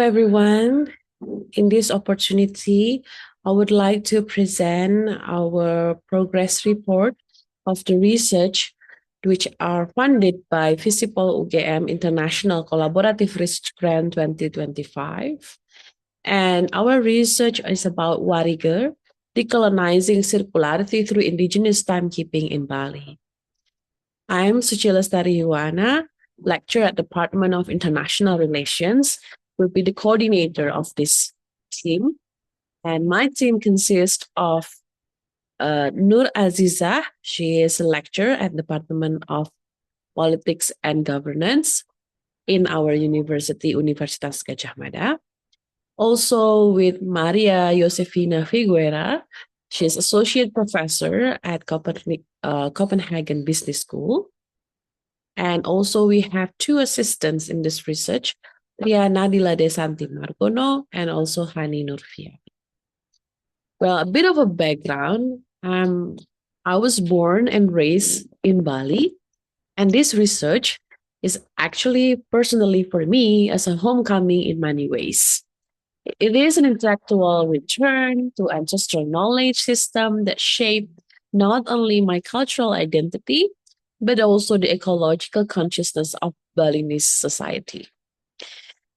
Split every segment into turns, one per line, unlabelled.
everyone. In this opportunity, I would like to present our progress report of the research which are funded by Visipol UGM International Collaborative Research Grant 2025. And our research is about Wariger, Decolonizing Circularity through Indigenous Timekeeping in Bali. I'm Suchila Stariwana, lecturer at Department of International Relations, will be the coordinator of this team. And my team consists of Nur Azizah. She is a lecturer at Department of Politics and Governance in our university, Universitas Gadjah Mada. Also with Maria Josefina Figuera. She's associate professor at Copenhagen Business School. And also we have two assistants in this research, Ria Nadila Desanti Margono and also Hani Nurfia. Well, a bit of a background. I was born and raised in Bali, and this research is actually personally for me as a homecoming in many ways. It is an intellectual return to ancestral knowledge system that shaped not only my cultural identity, but also the ecological consciousness of Balinese society.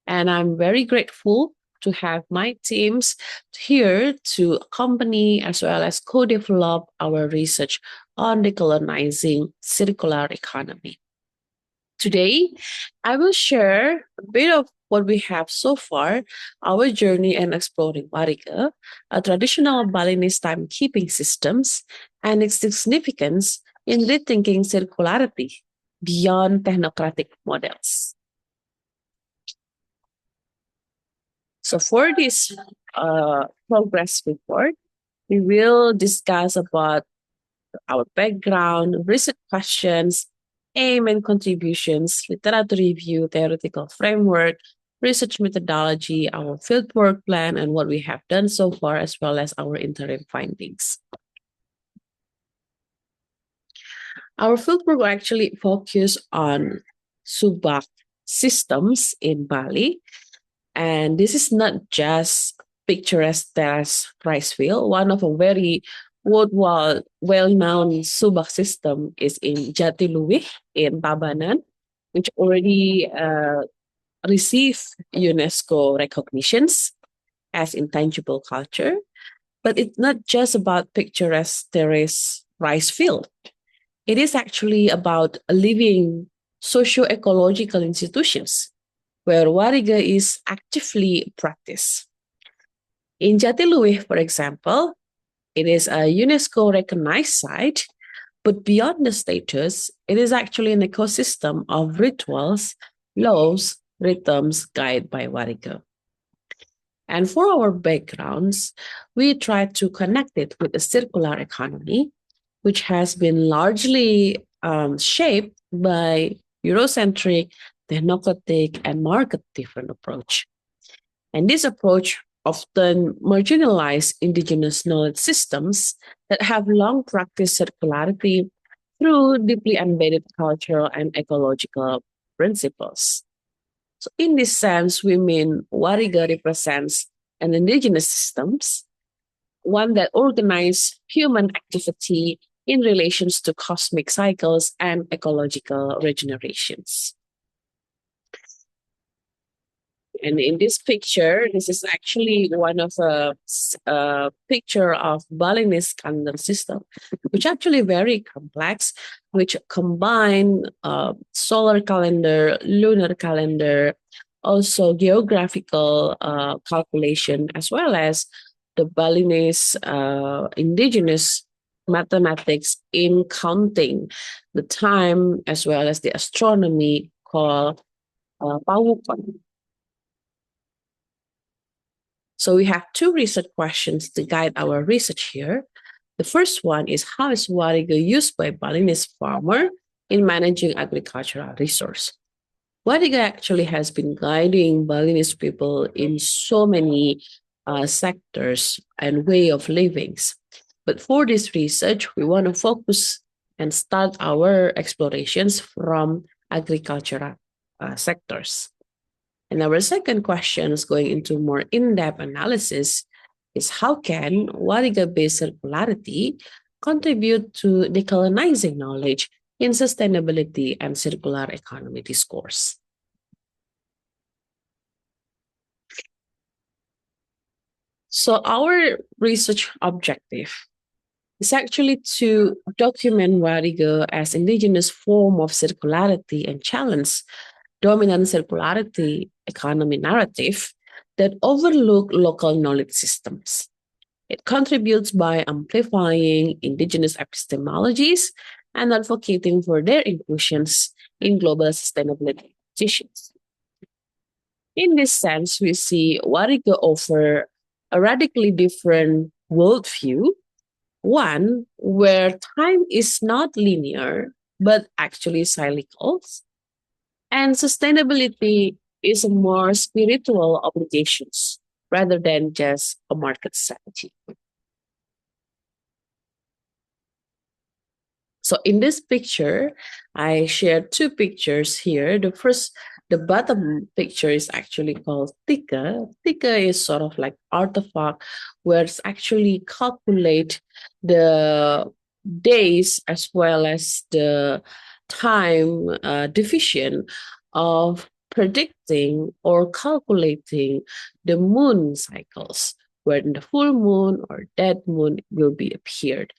And I'm very grateful to have my teams here to accompany as well as co-develop our research on decolonizing circular economy. Today, I will share a bit of what we have so far, our journey in exploring Wariga, a traditional Balinese timekeeping systems, and its significance in rethinking circularity beyond technocratic models. So for this progress report, we will discuss about our background, research questions, aim and contributions, literature review, theoretical framework, research methodology, our fieldwork plan, and what we have done so far, as well as our interim findings. Our fieldwork will actually focus on subak systems in Bali. And this is not just picturesque terrace rice field. One of a very worldwide well-known subak system is in Jatiluwih in Tabanan, which already received UNESCO recognitions as intangible culture. But it's not just about picturesque terrace rice field. It is actually about living socio-ecological institutions where Wariga is actively practiced. In Jatiluwih, for example, it is a UNESCO recognized site, but beyond the status, it is actually an ecosystem of rituals, laws, rhythms guided by Wariga. And for our backgrounds, we try to connect it with the circular economy, which has been largely shaped by Eurocentric, technocratic, and market-driven approach. And this approach often marginalizes indigenous knowledge systems that have long practiced circularity through deeply embedded cultural and ecological principles. So in this sense, we mean Wariga represents an indigenous systems, one that organizes human activity in relations to cosmic cycles and ecological regenerations. And in this picture, this is actually one of a picture of Balinese calendar system, which actually very complex, which combine solar calendar, lunar calendar, also geographical calculation, as well as the Balinese indigenous mathematics in counting the time, as well as the astronomy called Pawukan. So we have two research questions to guide our research here. The first one is, how is Wariga used by Balinese farmer in managing agricultural resource? Wariga actually has been guiding Balinese people in so many sectors and way of livings. But for this research, we want to focus and start our explorations from agricultural sectors. And our second question is going into more in-depth analysis is how can Wariga-based circularity contribute to decolonizing knowledge in sustainability and circular economy discourse? So our research objective is actually to document Wariga as indigenous form of circularity and challenge dominant circularity economy narrative that overlook local knowledge systems. It contributes by amplifying indigenous epistemologies and advocating for their inclusions in global sustainability decisions. In this sense, we see Wariga offer a radically different worldview, one where time is not linear, but actually cyclical, and sustainability is a more spiritual obligations rather than just a market strategy. So in this picture, I shared two pictures here. The bottom picture is actually called Tika. Tika is sort of like artifact where it's actually calculate the days as well as the time division of predicting or calculating the moon cycles, when the full moon or dead moon will be appeared.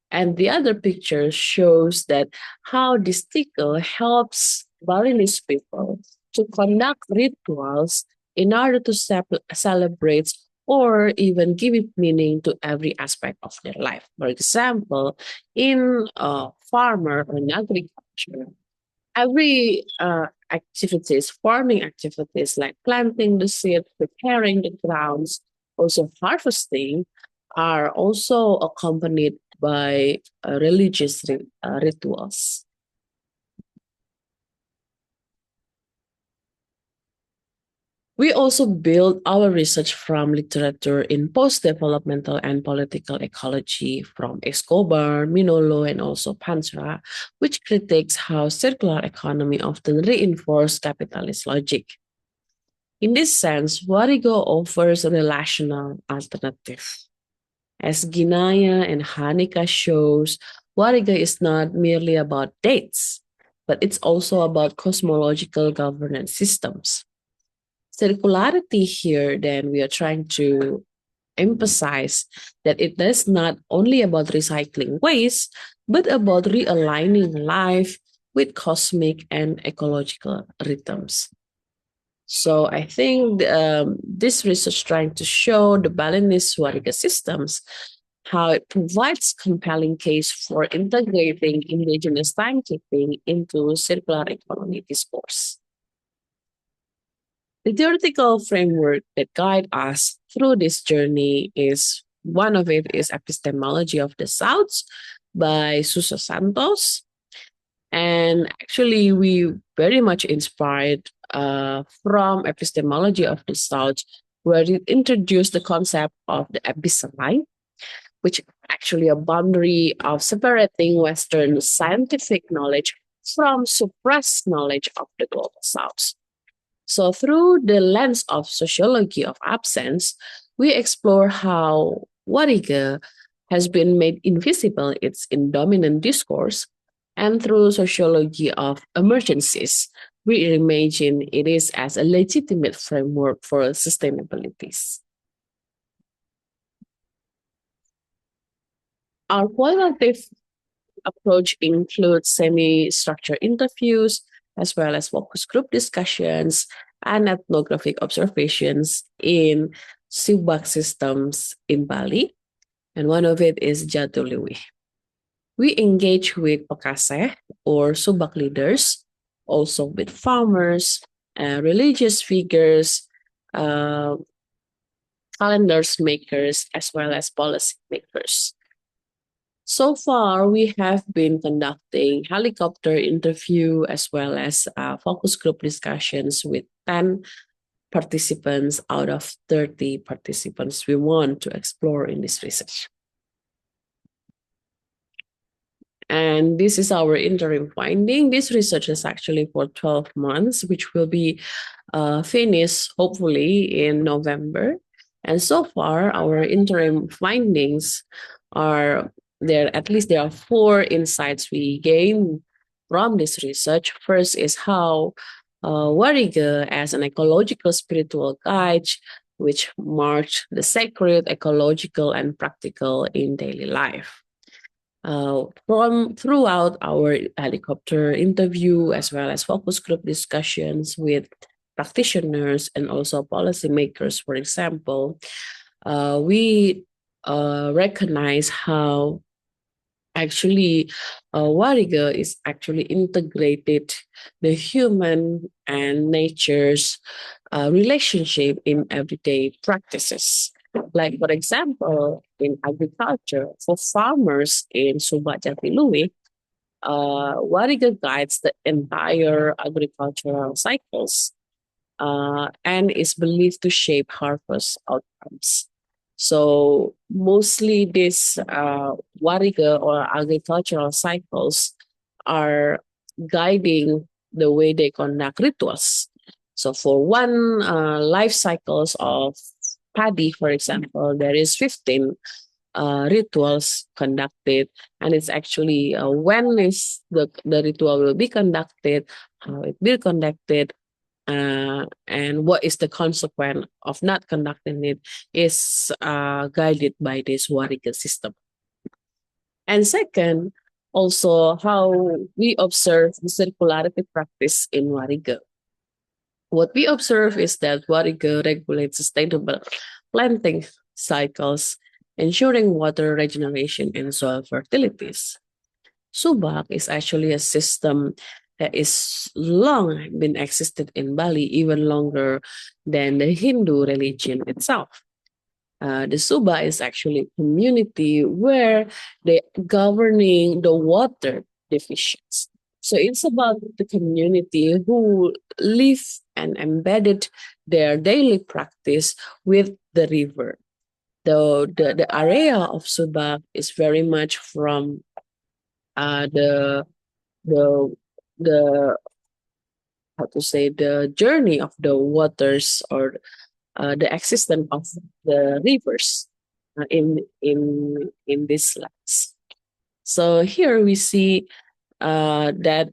And the other picture shows that how this tickle helps Balinese people to conduct rituals in order to celebrate or even give it meaning to every aspect of their life. For example, in farmer or in agriculture, every activities, farming activities like planting the seed, preparing the grounds, also harvesting, are also accompanied by religious rituals. We also build our research from literature in post-developmental and political ecology from Escobar, Minolo, and also Pansra, which critiques how circular economy often reinforce capitalist logic. In this sense, Warigo offers a relational alternative. As Ginaya and Hanika shows, Wariga is not merely about dates, but it's also about cosmological governance systems. Circularity here, then, we are trying to emphasize that it is not only about recycling waste, but about realigning life with cosmic and ecological rhythms. So I think this research trying to show the Balinese Wariga systems, how it provides compelling case for integrating indigenous timekeeping into circular economy discourse. The theoretical framework that guide us through this journey is one of it is Epistemology of the South by Suso Santos. And actually, we very much inspired from Epistemology of the South, where it introduced the concept of the abyssal line, which actually a boundary of separating Western scientific knowledge from suppressed knowledge of the global South. So through the lens of sociology of absence, we explore how Wariga has been made invisible in dominant discourse, and through sociology of emergencies, we imagine it is as a legitimate framework for sustainability. Our qualitative approach includes semi-structured interviews, as well as focus group discussions and ethnographic observations in Subak systems in Bali. And one of it is Jatuliwi. We engage with Pakaseh or Subak leaders, also with farmers, religious figures, calendars makers, as well as policy makers. So far, we have been conducting helicopter interview as well as focus group discussions with 10 participants out of 30 participants we want to explore in this research. And this is our interim finding. This research is actually for 12 months, which will be finished hopefully in November. And so far, our interim findings are there, at least there are four insights we gain from this research. First is how Warriga as an ecological spiritual guide, which marks the sacred, ecological, and practical in daily life. From throughout our helicopter interview, as well as focus group discussions with practitioners and also policymakers, for example, we recognize how actually Wariga is actually integrated the human and nature's relationship in everyday practices. Like, for example, in agriculture, for farmers in Subak Jatilui, Wariga guides the entire agricultural cycles and is believed to shape harvest outcomes. So mostly these wariga or agricultural cycles are guiding the way they conduct rituals. So for one life cycles of paddy, for example, there is 15 rituals conducted, and it's actually when is the ritual will be conducted, how it will be conducted, and what is the consequence of not conducting it is guided by this Wariga system. And second, also how we observe the circularity practice in Wariga. What we observe is that Wariga regulates sustainable planting cycles, ensuring water regeneration and soil fertilities. Subak is actually a system that is long been existed in Bali, even longer than the Hindu religion itself. The Suba is actually a community where they governing the water divisions. So it's about the community who live and embedded their daily practice with the river. The area of Subak is very much from the the the how to say the journey of the waters or the existence of the rivers in these lands. So here we see that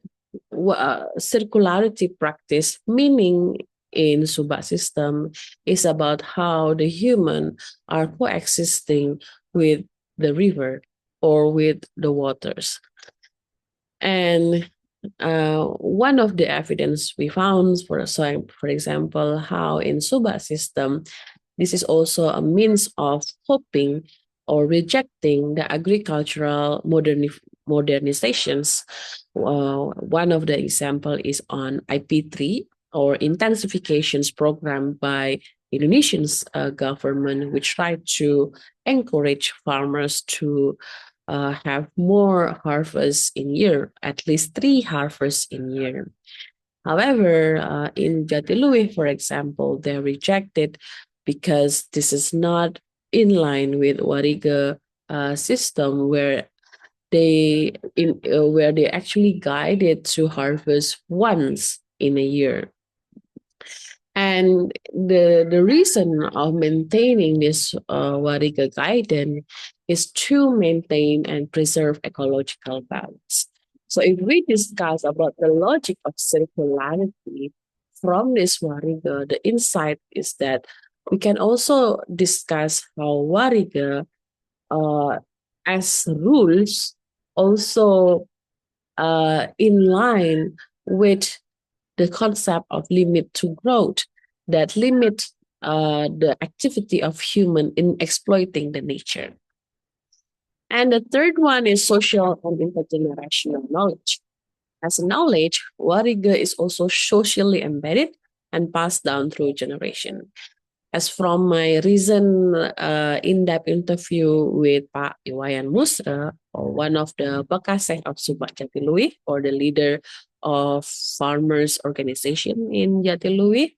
circularity practice, meaning in Suba system, is about how the human are coexisting with the river or with the waters. And one of the evidence we found, for example, how in Suba system, this is also a means of coping or rejecting the agricultural modernizations. One of the example is on IP3 or intensifications program by Indonesian government, which tried to encourage farmers to have more harvests in year, at least 3 harvests in year. However, in Jatilui, for example, they're rejected because this is not in line with Wariga system where they actually guided to harvest once in a year. And the reason of maintaining this Wariga guidance is to maintain and preserve ecological balance. So if we discuss about the logic of circularity from this Wariga, the insight is that we can also discuss how Wariga as rules also in line with the concept of limit to growth that limit the activity of human in exploiting the nature. And the third one is social and intergenerational knowledge. As knowledge, Wariga is also socially embedded and passed down through generation. As from my recent in-depth interview with Pak Iwayan Musra, or one of the Bakaseh of Subak Jatilui, or the leader of farmers organization in Jatilui,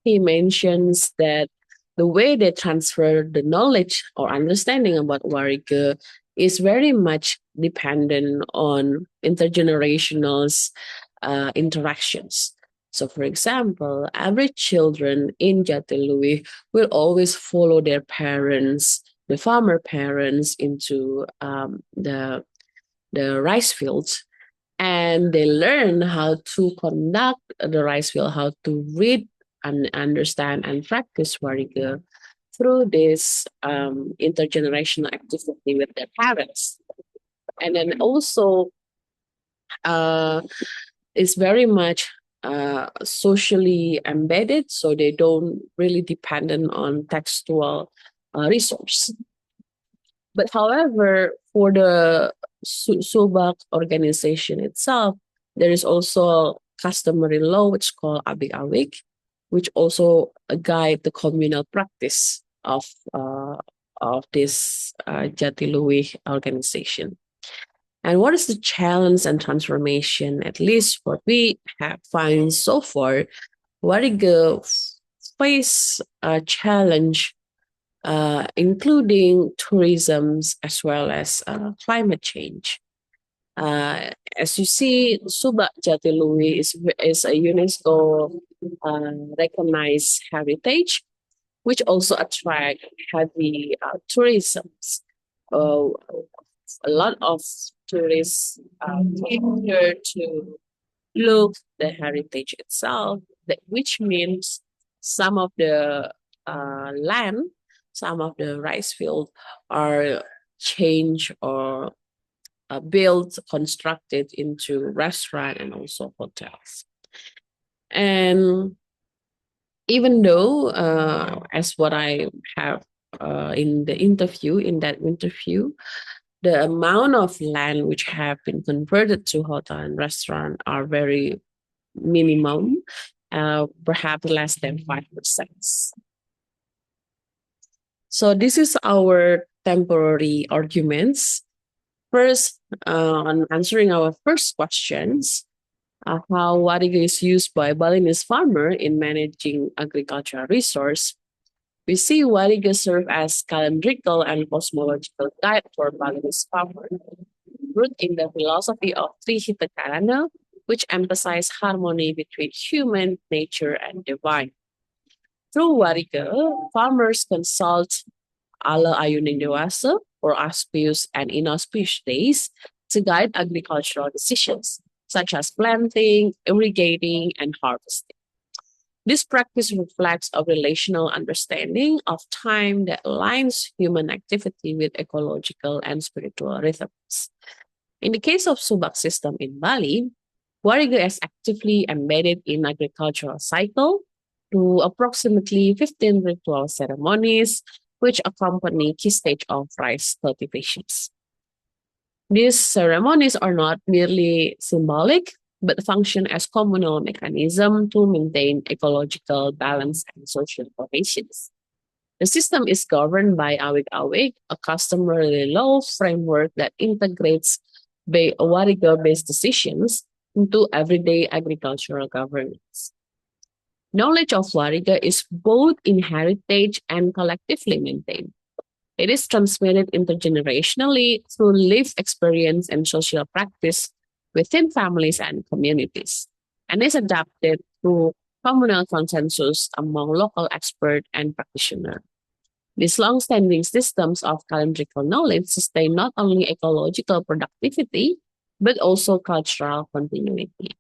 he mentions that the way they transfer the knowledge or understanding about Wariga is very much dependent on intergenerational interactions. So, for example, every children in Jatiluwih will always follow their parents, the farmer parents, into the rice fields, and they learn how to conduct the rice field, how to read and understand and practice warriga through this intergenerational activity with their parents. And then also, uh, it's very much socially embedded, so they don't really dependent on textual resource. But however, for the Subak organization itself, there is also customary law which is called Abik Awik, which also guide the communal practice of this Jatiluwih organization. And what is the challenge and transformation? At least what we have found so far, Wariga face a challenge, including tourism as well as climate change. As you see, Subak Jatiluwih is a UNESCO recognized heritage, which also attract heavy tourism. Uh, a lot of tourists came here to look the heritage itself, which means some of the land, some of the rice fields are changed or built, constructed into restaurant and also hotels. And even though, as what I have in that interview, the amount of land which have been converted to hotel and restaurant are very minimum, perhaps less than 5%. So this is our temporary arguments. First, on answering our first questions, how wariga is used by Balinese farmer in managing agricultural resource, we see wariga serve as calendrical and cosmological guide for Balinese farmer, rooted in the philosophy of Trihita Karana, which emphasize harmony between human, nature, and divine. Through wariga, farmers consult ala ayuning dewasa or auspicious and inauspicious days to guide agricultural decisions, such as planting, irrigating, and harvesting. This practice reflects a relational understanding of time that aligns human activity with ecological and spiritual rhythms. In the case of Subak system in Bali, wariga is actively embedded in agricultural cycle through approximately 15 ritual ceremonies which accompany key stage of rice cultivations. These ceremonies are not merely symbolic, but function as communal mechanism to maintain ecological balance and social cohesion. The system is governed by Awig Awig, a customary law framework that integrates wariga-based decisions into everyday agricultural governance. Knowledge of wariga is both inherited and collectively maintained. It is transmitted intergenerationally through lived experience and social practice within families and communities, and is adapted through communal consensus among local experts and practitioners. These long-standing systems of calendrical knowledge sustain not only ecological productivity, but also cultural continuity.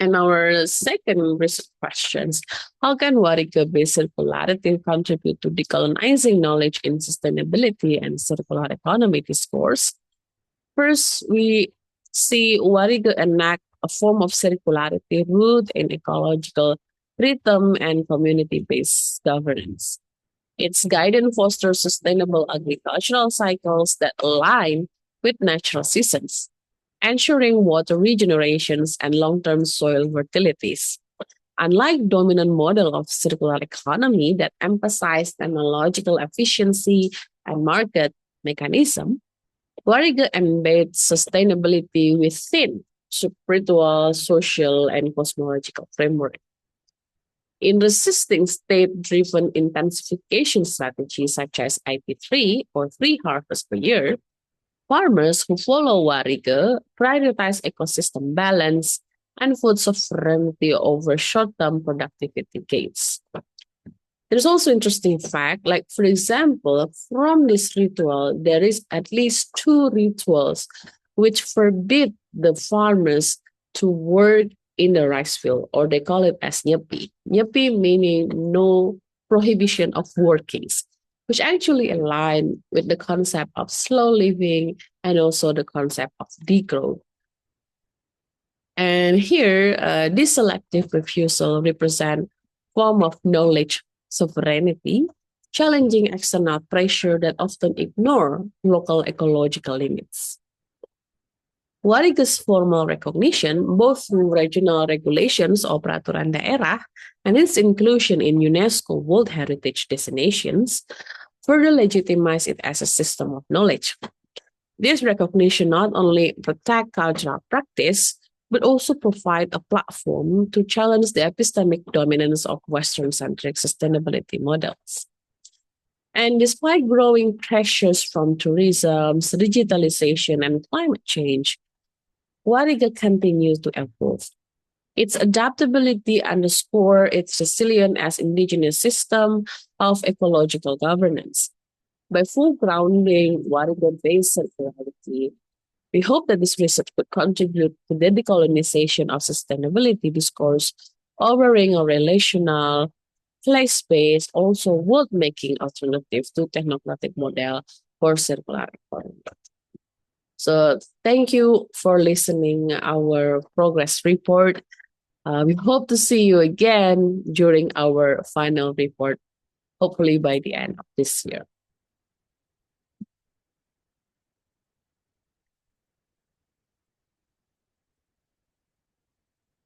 And our second research questions, how can wariga-based circularity contribute to decolonizing knowledge in sustainability and circular economy discourse? First, we see wariga enact a form of circularity rooted in ecological rhythm and community-based governance. Its guidance fosters sustainable agricultural cycles that align with natural seasons, ensuring water regenerations and long-term soil fertilities. Unlike dominant model of circular economy that emphasize technological efficiency and market mechanism, wariga embeds sustainability within spiritual, social, and cosmological framework. In resisting state-driven intensification strategies such as IP3 or 3 harvests per year, Farmers who follow Warige prioritize ecosystem balance and food sovereignty over short-term productivity gains. There's also interesting fact, like for example, from this ritual, there is at least two rituals which forbid the farmers to work in the rice field, or they call it as nyepi. Nyepi meaning no prohibition of workings, which actually align with the concept of slow living and also the concept of degrowth. And here, this selective refusal represent form of knowledge sovereignty, challenging external pressure that often ignore local ecological limits. Wariga's formal recognition, both through regional regulations or peraturan daerah and its inclusion in UNESCO World Heritage designations, further legitimize it as a system of knowledge. This recognition not only protect cultural practice, but also provide a platform to challenge the epistemic dominance of Western-centric sustainability models. And despite growing pressures from tourism, digitalization, and climate change, Wariga continues to evolve. Its adaptability underscores its resilience as indigenous system of ecological governance. By full grounding Wariga-based circularity, we hope that this research could contribute to the decolonization of sustainability discourse, offering a relational, place-based, also world-making alternative to technocratic model for circular economy. So thank you for listening our progress report. We hope to see you again during our final report, hopefully by the end of this year.